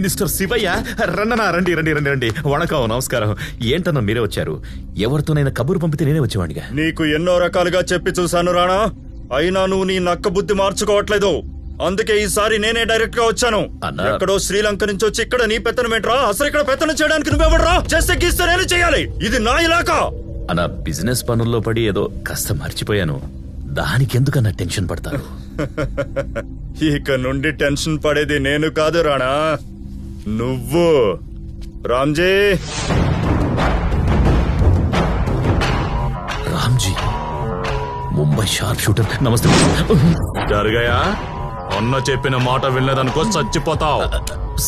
Minister Shivayya, రండనా, రండి రండి రండి రండి. వణకం, నమస్కారం. ఏంటన్నా మీరే వచ్చారు? ఎవరితోనైనా కబురు పంపితే నేనే వచ్చేవాడిగా. నీకు ఎన్నో రకాలుగా చెప్పి చూశాను రాణా, అయినా నువ్వు నీ నక్క బుద్ధి మార్చుకోవట్లేదు. అందుకే ఈసారి నేనే డైరెక్ట్ గా వచ్చాను. ఎక్కడో శ్రీలంక నుంచి వచ్చి ఇక్కడ నీ పెత్తనం ఏంట్రా? అసలు ఇక్కడ పెత్తనం చేయడానికి నువ్వెవడ్రా? చేస్తే గీస్తే నేను చేయాలి. ఇది నా ఇలాకా. అన్న, బిజినెస్ పనుల్లో పడి ఏదో కాస్త మర్చిపోయాను. దానికి ఎందుకన్నా టెన్షన్ పడతాను? ఇక నుండి టెన్షన్ పడేది నేను కాదు రాణా, నువ్వు. రామ్జీ. Ramji, Mumbai sharp shooter. నమస్తే. జరగయా, అన్న చెప్పిన మాట వినలేదనుకో చచ్చిపోతావు.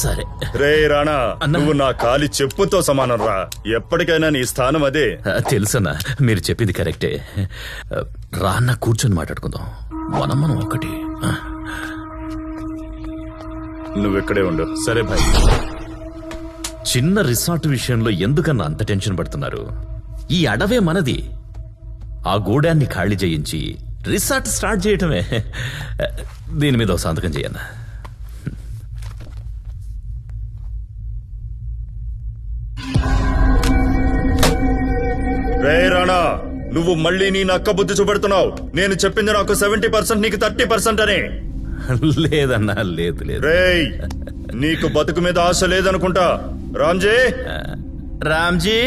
సరే రే రాణా, నువ్వు నా కాలి చెప్పుతో సమానం రా. ఎప్పటికైనా నీ స్థానం అదే. తెలుసన్నా, మీరు చెప్పింది కరెక్టే. రాన్న కూర్చొని మాట్లాడుకుందాం. మనం ఒకటి. నువ్వెక్కడే ఉండు. సరే భాయ్. చిన్న రిసార్ట్ విషయంలో ఎందుకన్నా అంత టెన్షన్ పడుతున్నారు? ఈ అడవే మనది. ఆ గూడాన్ని ఖాళీ చేయించి రిసార్ట్ స్టార్ట్ చేయటమే. దీని మీద ఒక సంతకం చేయన్నా. రే రాణా, నువ్వు మళ్ళీ నీ నక్క బుద్ధి చూపెడుతున్నావు. నేను చెప్పింది నాకు 70%, నీకు 30% అని. లేదన్నా, లేదు లేదు. రేయ్, నీకు బతుకు మీద ఆశ లేదనుకుంటా. రామ్జీ. రామ్జీ,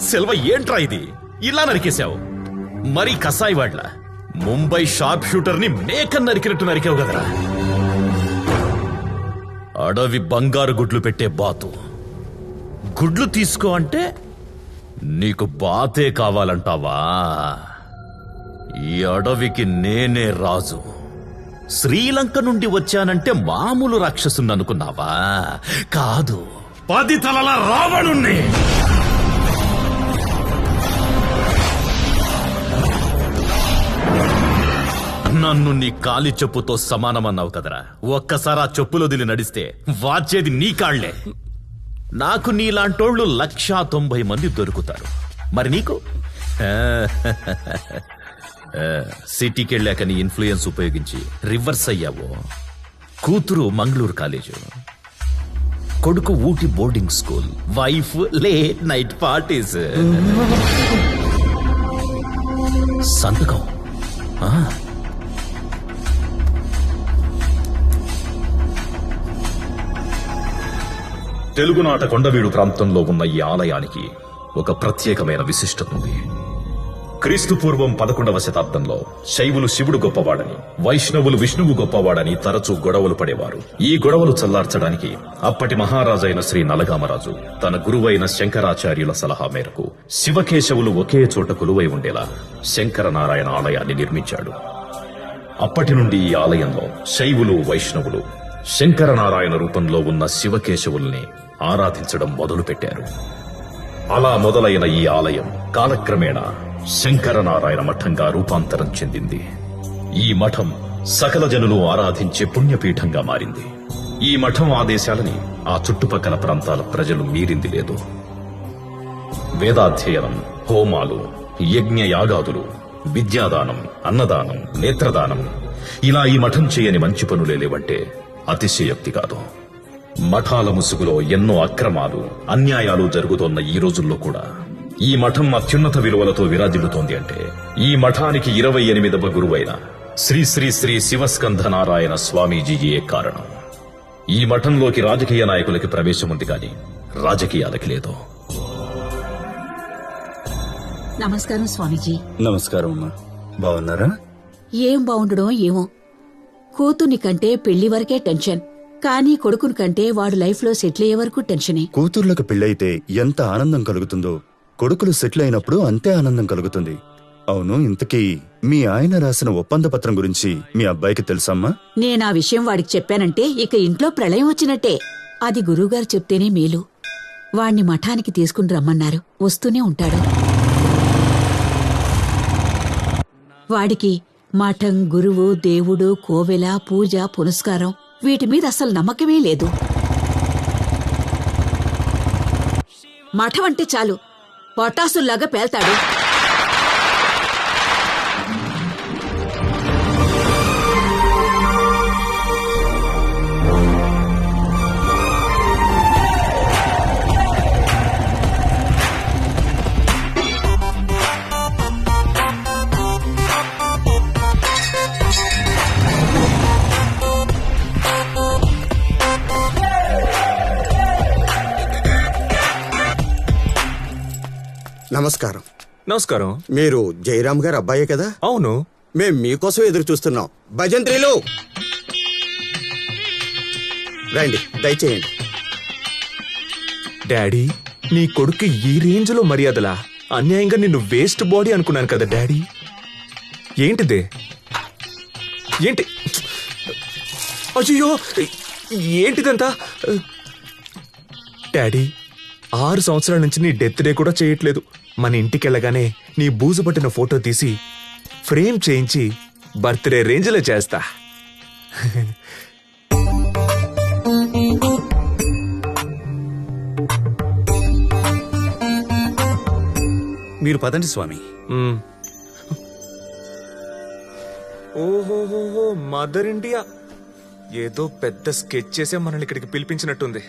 సెల్వ, ఏంట్రా ఇది? ఇలా నరికేశావు. మరీ కసాయి వాడ్ల ముంబై షార్ప్ షూటర్ ని మేకన్ నరికినట్టు నరికావు కదరా. అడవి బంగారు గుడ్లు పెట్టే బాతు. గుడ్లు తీసుకో అంటే నీకు బాతే కావాలంటావా? ఈ అడవికి నేనే రాజు. శ్రీలంక నుండి వచ్చానంటే మామూలు రాక్షసుని అనుకున్నావా? కాదు, 10 తలల రావణుణ్ణి. నన్ను నీ కాలి చెప్పుతో సమానమన్నావు కదరా. ఒక్కసారి ఆ చెప్పులో దిలి నడిస్తే వాచేది నీ కాళ్లే. నాకు నీలాంటోళ్లు 190 మంది దొరుకుతారు. మరి నీకు? సిటీకి వెళ్ళాక నీ ఇన్ఫ్లుయెన్స్ ఉపయోగించి రివర్స్ అయ్యావో. కూతురు మంగళూరు కాలేజు, కొడుకు Ooty boarding school, wife late night parties. సంతకం తెలుగునాట కొండవీడు ప్రాంతంలో ఉన్న ఈ ఆలయానికి ఒక ప్రత్యేకమైన విశిష్టత ఉంది. క్రీస్తు పూర్వం 11వ శతాబ్దంలో శైవులు శివుడు గొప్పవాడని, వైష్ణవులు విష్ణువు గొప్పవాడని తరచూ గొడవలు పడేవారు. ఈ గొడవలు చల్లార్చడానికి అప్పటి మహారాజైన శ్రీ నలగామరాజు తన గురువైన శంకరాచార్యుల సలహా మేరకు శివకేశవులు ఒకే చోట కొలువై ఉండేలా శంకరనారాయణ ఆలయాన్ని నిర్మించాడు. అప్పటి నుండి ఈ ఆలయంలో శైవులు వైష్ణవులు శంకరనారాయణ రూపంలో ఉన్న శివకేశవుల్ని ఆరాధించడం మొదలుపెట్టారు. అలా మొదలైన ఈ ఆలయం కాలక్రమేణా శంకరనారాయణ మఠంగా రూపాంతరం చెందింది. ఈ మఠం సకల జనులు ఆరాధించే పుణ్యపీఠంగా మారింది. ఈ మఠం ఆదేశాలని ఆ చుట్టుపక్కల ప్రాంతాల ప్రజలు మీరింది లేదు. వేదాధ్యయనం, హోమాలు, యజ్ఞయాగాదులు, విద్యాదానం, అన్నదానం, నేత్రదానం, ఇలా ఈ మఠం చేయని మంచి పనులే లేవంటే అతిశయోక్తి కాదు. మఠాల ముసుగులో ఎన్నో అక్రమాలు, అన్యాయాలు జరుగుతోన్న ఈ రోజుల్లో కూడా ఈ మఠం అత్యున్నత విలువలతో విరాజిల్లుతోంది అంటే ఈ మఠానికి 28వ గురువైన శ్రీ శ్రీ శ్రీ శివస్కంధ నారాయణ స్వామీజీయే కారణం. ఈ మఠంలోకి రాజకీయ నాయకులకి ప్రవేశం ఉంది కానీ రాజకీయాలకి లేదు. నమస్కారం స్వామీజీ. నమస్కారం అమ్మా. బాగున్నారా? ఏం బాగుండడం ఏమో. కూతుర్ని కంటే పెళ్లి వరకే టెన్షన్, కానీ కొడుకుని కంటే వాడు లైఫ్ లో సెటిల్ అయ్యే వరకు టెన్షనే. కూతుర్లకు పెళ్ళైతే ఎంత ఆనందం కలుగుతుందో కొడుకులు సెటిల్ అయినప్పుడు అంతే ఆనందం కలుగుతుంది. అవును, ఇంతకీ మీ ఆయన రాసిన ఒప్పంద పత్రం గురించి మీ అబ్బాయికి తెలుసమ్మా? నేనా విషయం వాడికి చెప్పానంటే ఇక ఇంట్లో ప్రళయం వచ్చినట్టే. అది గురువుగారు చెప్తేనే మేలు. వాణ్ణి మఠానికి తీసుకుని రమ్మన్నారు. వస్తూనే ఉంటాడు. వాడికి మఠం, గురువు, దేవుడు, కోవెల, పూజ, పునస్కారం వీటి మీద అసలు నమ్మకమే లేదు. మఠం అంటే చాలు పటాసుల్లాగా పేల్తాడు. నమస్కారం. నమస్కారం. మీరు జయరామ్ గారు అబ్బాయే కదా? అవును. మేం మీకోసం ఎదురు చూస్తున్నాం. భజంత్రీలు రండి, దయచేయండి. డాడీ, నీ కొడుకు ఈ రేంజ్ లో మర్యాదలా? అన్యాయంగా నిన్ను వేస్ట్ బాడీ అనుకున్నాను కదా డాడీ. ఏంటిదే? ఏంటి? అయ్యో, ఏంటిదంతా? డాడీ, 6 సంవత్సరాల నుంచి నీ డెత్ డే కూడా చేయట్లేదు. మన ఇంటికి వెళ్ళగానే నీ బూజు పట్టిన ఫోటో తీసి ఫ్రేమ్ చేయించి బర్త్డే రేంజ్లో చేస్తా. మీరు పదండి స్వామి. ఓహోహోహో, మదర్ ఇండియా ఏదో పెద్ద స్కెచ్ చేసే మనల్ని ఇక్కడికి పిలిపించినట్టుంది.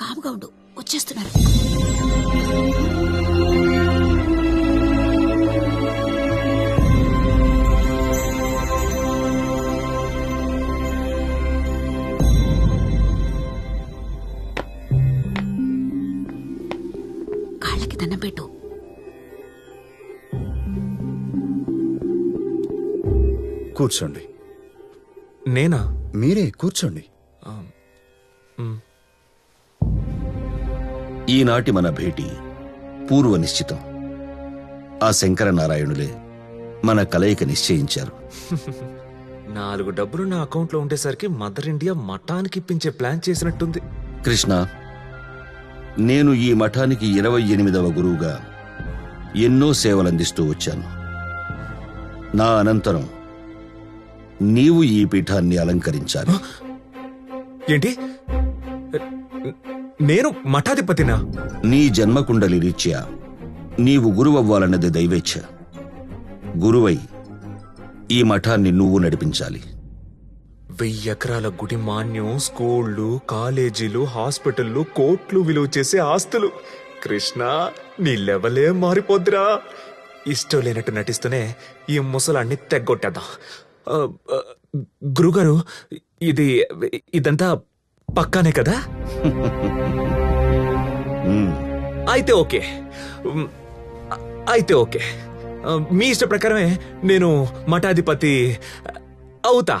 కాముగా ఉండు, వచ్చేస్తున్నారు. కాళ్ళకి దండం పెట్టు. కూర్చోండి. నేనా? మీరే కూర్చోండి. ఈనాటి మన భేటీ పూర్వ నిశ్చితం. ఆ శంకరనారాయణులే మన కలయిక నిశ్చయించారు. 4 డబ్బులు నా అకౌంట్లో ఉండేసరికి మదర్ ఇండియా మఠానికి ఇప్పించే ప్లాన్ చేసినట్టుంది. కృష్ణ, నేను ఈ మఠానికి 28వ గురువుగా ఎన్నో సేవలందిస్తూ వచ్చాను. నా అనంతరం నీవు ఈ పీఠాన్ని అలంకరించాలి. ఏంటి? నేను మఠాధిపతినా? నీ జన్మకుండలి రీత్యా నీవు గురువవ్వాలన్నది దైవేచ్ఛ. గురువై ఈ మఠాన్ని నువ్వు నడిపించాలి. 1000 ఎకరాల గుడి మాన్యం, స్కూళ్లు, కాలేజీలు, హాస్పిటళ్లు, కోట్లు విలువ చేసే ఆస్తులు. కృష్ణ, నీ లెవలే మారిపోద్దిరా. ఇష్టం లేనట్టు నటిస్తూనే ఈ ముసలాన్ని తెగ్గొట్టేద్దాం. గురుగారు, ఇదంతా పక్కానే కదా? అయితే ఓకే, అయితే ఓకే. మీ ఇష్ట ప్రకారమే నేను మఠాధిపతి అవుతా.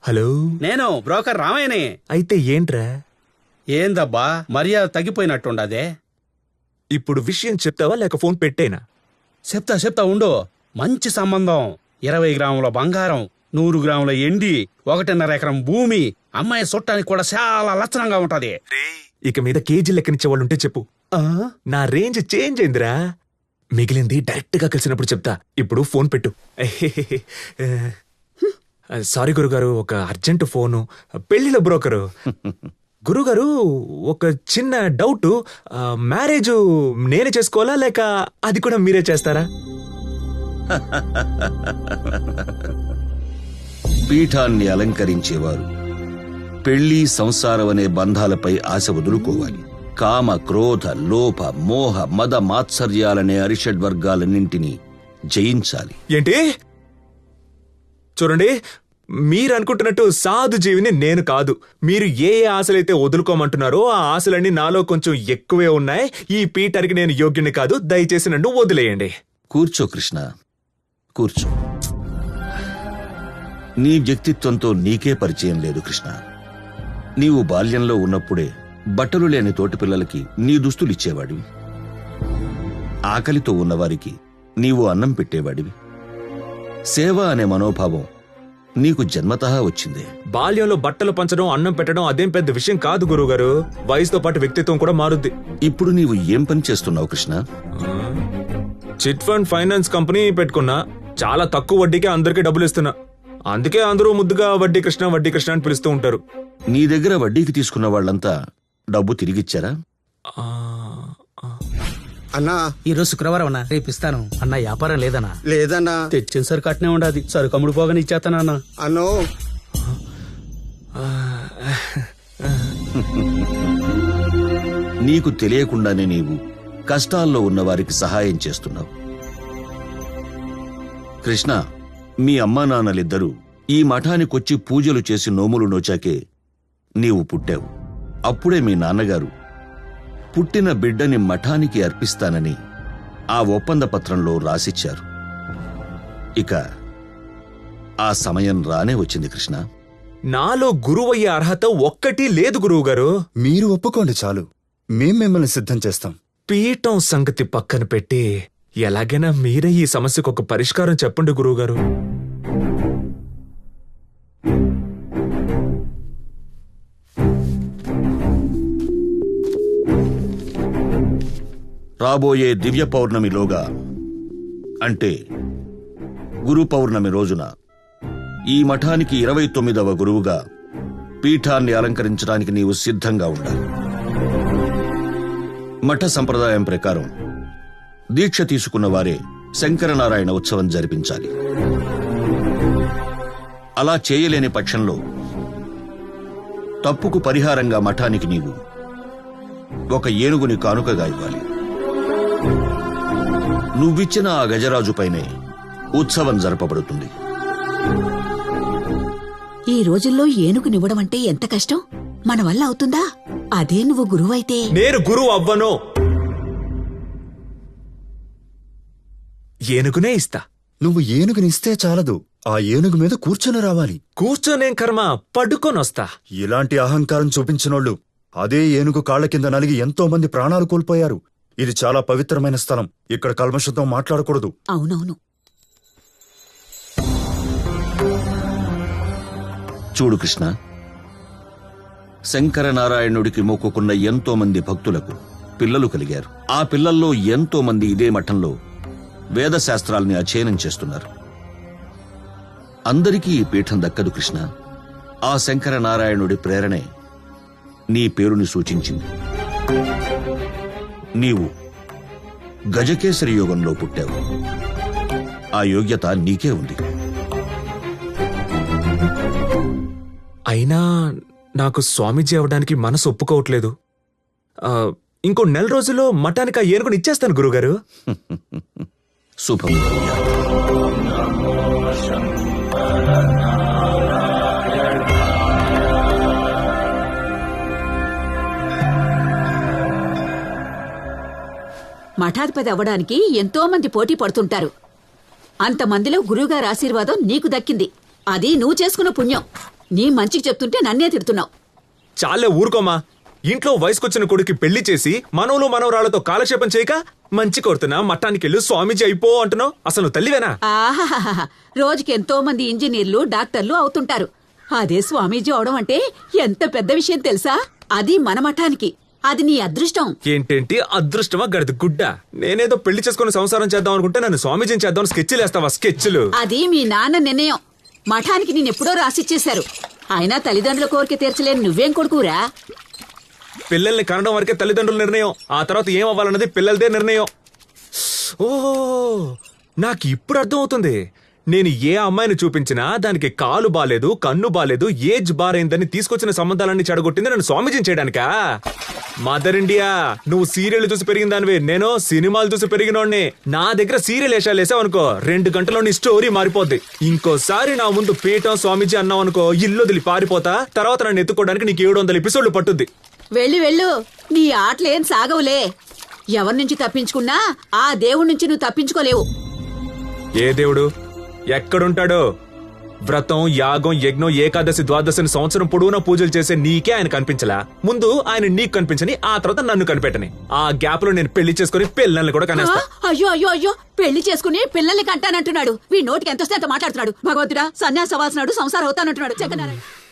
హలో, నేను బ్రోకర్ రామయ్యనే. అయితే ఏంట్రా? ఏందబ్బా మర్యాద తగ్గిపోయినట్టుండదే. ఇప్పుడు విషయం చెప్తావా లేక ఫోన్ పెట్టేనా? చెప్తా ఉండు. మంచి సంబంధం, 20 గ్రాముల బంగారం, 100 గ్రాముల ఎండి, 1.5 ఎకరం భూమి, అమ్మాయి చుట్టానికి కూడా చాలా లక్షణంగా ఉంటది. ఇక మీద కేజీ లెక్కనిచ్చే వాళ్ళు ఉంటే చెప్పు. నా రేంజ్ చేంజ్ అయిందిరా. మిగిలింది డైరెక్ట్ గా కలిసినప్పుడు చెప్తా. ఇప్పుడు ఫోన్ పెట్టు. సారీ గురుగారు, ఒక అర్జెంట్ ఫోను. పెళ్లిలో బ్రోకరు. గురుగారు, ఒక చిన్న డౌట్. మ్యారేజ్ నేనే చేసుకోవాలా లేక అది కూడా మీరే చేస్తారా? పీఠాన్ని అలంకరించేవారు పెళ్లి, సంసారం అనే బంధాలపై ఆశ వదులుకోవాలి. కామ, క్రోధ, లోభ, మోహ, మద, మాత్సర్యాలనే అరిషడ్వర్గాలన్నింటినీ జయించాలి. ఏంటి? చూడండి, మీరు అనుకుంటున్నట్టు సాధు జీవిని నేను కాదు. మీరు ఏ ఆశలైతే వదులుకోమంటున్నారో ఆ ఆశలన్నీ నాలో కొంచెం ఎక్కువే ఉన్నాయి. ఈ పీఠానికి నేను యోగ్యుని కాదు. దయచేసి నన్ను వదిలేయండి. కూర్చో కృష్ణ, కూర్చో. నీ వ్యక్తిత్వంతో నీకే పరిచయం లేదు కృష్ణ. నీవు బాల్యంలో ఉన్నప్పుడే బట్టలు లేని తోటి పిల్లలకి నీ దుస్తులిచ్చేవాడివి. ఆకలితో ఉన్నవారికి నీవు అన్నం పెట్టేవాడివి. సేవ అనే మనోభావం నీకు జన్మతః వచ్చిందే. బాల్యంలో బట్టలు పంచడం, అన్నం పెట్టడం అదేం పెద్ద విషయం కాదు గురువుగారు. వయసుతో పాటు వ్యక్తిత్వం కూడా మారుద్ది. ఇప్పుడు నీవు ఏం పని చేస్తున్నావు Krishna? Chit fund finance company పెట్టుకున్నా. చాలా తక్కువ వడ్డీకే అందరికీ డబ్బులు ఇస్తున్నా. అందుకే అందరూ ముద్దుగా వడ్డీ కృష్ణ అని పిలుస్తూ ఉంటారు. నీ దగ్గర వడ్డీకి తీసుకున్న వాళ్ళంతా డబ్బు తిరిగిచ్చారా? అన్నా ఈరోజు శుక్రవారం అన్నా, రేపు ఇస్తాను అన్న. వ్యాపారం లేదన్నా. లేదన్నా. తెచ్చిన సరుకు అట్నే ఉండదు, సరుకు అమ్ముడు పోగానే ఇచ్చేస్తానా అన్న. అన్నో నీకు తెలియకుండానే నీవు కష్టాల్లో ఉన్నవారికి సహాయం చేస్తున్నావు. కృష్ణ, మీ అమ్మా నాన్నలిద్దరూ ఈ మఠానికొచ్చి పూజలు చేసి నోములు నోచాకే నీవు పుట్టావు. అప్పుడే మీ నాన్నగారు పుట్టిన బిడ్డని మఠానికి అర్పిస్తానని ఆ ఒప్పంద పత్రంలో రాసిచ్చారు. ఇక ఆ సమయం రానే వచ్చింది కృష్ణ. నాలో గురువయ్యే అర్హత ఒక్కటి లేదు గురువుగారు. మీరు ఒప్పుకోండి చాలు, మేం మిమ్మల్ని సిద్ధం చేస్తాం. పీఠం సంగతి పక్కన పెట్టి ఎలాగైనా మీరే ఈ సమస్యకు ఒక పరిష్కారం చెప్పండి గురువుగారు. రాబోయే దివ్య పౌర్ణమిలోగా, అంటే గురు పౌర్ణమి రోజున ఈ మఠానికి 29వ గురువుగా పీఠాన్ని అలంకరించడానికి నీవు సిద్ధంగా ఉండాలి. మఠ సంప్రదాయం ప్రకారం దీక్ష తీసుకున్న వారే శంకరనారాయణ ఉత్సవం జరిపించాలి. అలా చేయలేని పక్షంలో తప్పుకు పరిహారంగా మఠానికి నీవు ఒక ఏనుగుని కానుకగా ఇవ్వాలి. నువ్విచ్చిన ఆ గజరాజుపైనే ఉత్సవం జరపబడుతుంది. ఈ రోజుల్లో ఏనుగునివ్వడం అంటే ఎంత కష్టం, మన వల్ల అవుతుందా? అదే నువ్వు గురువైతే. నేను గురువు అవ్వను, ఏనుగునే ఇస్తా. నువ్వు ఏనుగునిస్తే చాలదు, ఆ ఏనుగు మీద కూర్చొని రావాలి. కూర్చోనేం కర్మ, పడుకొనొస్తా. ఇలాంటి అహంకారం చూపించినోళ్ళు అదే ఏనుగు కాళ్ల కింద నలిగి ఎంతో మంది ప్రాణాలు కోల్పోయారు. ఇది చాలా పవిత్రమైన స్థలం, ఇక్కడ కల్మషంతో మాట్లాడకూడదు. అవునవును. చూడు కృష్ణ, శంకరనారాయణుడికి మొక్కుకున్న ఎంతో మంది భక్తులకు పిల్లలు కలిగారు. ఆ పిల్లల్లో ఎంతో మంది ఇదే మఠంలో వేదశాస్త్రాల్ని అధ్యయనం చేస్తున్నారు. అందరికీ ఈ పీఠం దక్కదు కృష్ణ. ఆ శంకరనారాయణుడి ప్రేరణే నీ పేరుని సూచించింది. నీవు గజకేసరి యోగంలో పుట్టావు. ఆ యోగ్యత నీకే ఉంది. అయినా నాకు స్వామీజీ అవడానికి మనసు ఒప్పుకోవట్లేదు. ఇంకో 4 రోజుల్లో మఠానికి ఆ ఏనుగుని ఇచ్చేస్తాను గురుగారు. శుభం. మఠాధిపతి అవ్వడానికి ఎంతో మంది పోటీ పడుతుంటారు. అంతమందిలో గురువుగారి ఆశీర్వాదం నీకు దక్కింది. అది నువ్వు చేసుకున్న పుణ్యం. నీ మంచికి చెప్తుంటే నన్నే తిడుతున్నావు. చాలే ఊరుకోమా. ఇంట్లో వయసుకొచ్చిన కొడుకు పెళ్లి చేసి మనవలు మనవరాళ్లతో కాలక్షేపం చేయక మంచి కోరుతున్నా మఠానికెళ్ళు స్వామీజీ అయిపో అంటున్నావు. అసలు తల్లివేనా? ఆహాహా, రోజుకి ఎంతో మంది ఇంజనీర్లు డాక్టర్లు అవుతుంటారు. అదే స్వామీజీ అవడం అంటే ఎంత పెద్ద విషయం తెలుసా? అది మన మఠానికి. అది నీ అదృష్టం. ఏంటేంటి అదృష్టమా గడిది గుడ్డ? నేనేదో పెళ్లి చేసుకుని సంసారం చేద్దాం అనుకుంటే నన్ను స్వామీజీని చేద్దాం స్కెచ్లు వేస్తావా? స్కెచ్లు అది మీ నాన్న నిర్ణయం. మఠానికి నేనెప్పుడో రాసిచ్చేశారు. అయినా తల్లిదండ్రుల కోరిక తీర్చలేని నువ్వేం కొడుకురా? పిల్లల్ని కనడం వరకే తల్లిదండ్రుల నిర్ణయం. ఆ తర్వాత ఏం అవ్వాలన్నది పిల్లలదే నిర్ణయం. ఓహో, నాకు ఇప్పుడు అర్థం అవుతుంది. నేను ఏ అమ్మాయిని చూపించినా దానికి కాలు బాలేదు, కన్ను బాలేదు, ఏజ్ బారైందని తీసుకొచ్చిన సంబంధాలన్నీ చెడగొట్టింది నన్ను స్వామీజీని చేయడానికా? మదర్ ఇండియా, నువ్వు సీరియల్ చూసి పెరిగిన దానివి, నేను సినిమాలు చూసి పెరిగినోడ్ని. నా దగ్గర సీరియల్ వేషాలు వేసావనుకో 2 గంటల్లో నీ స్టోరీ మారిపోద్ది. ఇంకోసారి నా ముందు పీఠం స్వామీజీ అన్నావు అనుకో, ఇల్లు వదిలి పారిపోతా. తర్వాత నన్ను ఎత్తుకోవడానికి నీకు 700 ఎపిసోడ్లు పట్టుద్ది. వెళ్ళు వెళ్ళు, నీ ఆటలేం సాగవులే. ఎవరి నుంచి తప్పించుకున్నా ఆ దేవుడి నుంచి నువ్వు తప్పించుకోలేవు. ఏ దేవుడు ఎక్కడుంటాడో? వ్రతం, యాగం, యజ్ఞం, ఏకాదశి, ద్వాదశిని సంవత్సరం పొడవునా పూజలు చేసే నీకే ఆయన కనిపించలా? ముందు ఆయన నీకు కనిపించని, ఆ తర్వాత నన్ను కనిపెట్టని. ఆ గ్యాప్ లో నేను పెళ్లి చేసుకుని పిల్లల్ని కూడా కనేస్తా. అయ్యో అయ్యో అయ్యో, పెళ్లి చేసుకుని పిల్లల్ని కంటానంటున్నాడు. వీ నోటికి ఎంత వస్తే అంత మాట్లాడుతున్నాడు. భగవంతుడా, సన్యాసి అవ్వాల్సినాడు, సంసారం అవుతానంటున్నాడు. జగన్నారాయణ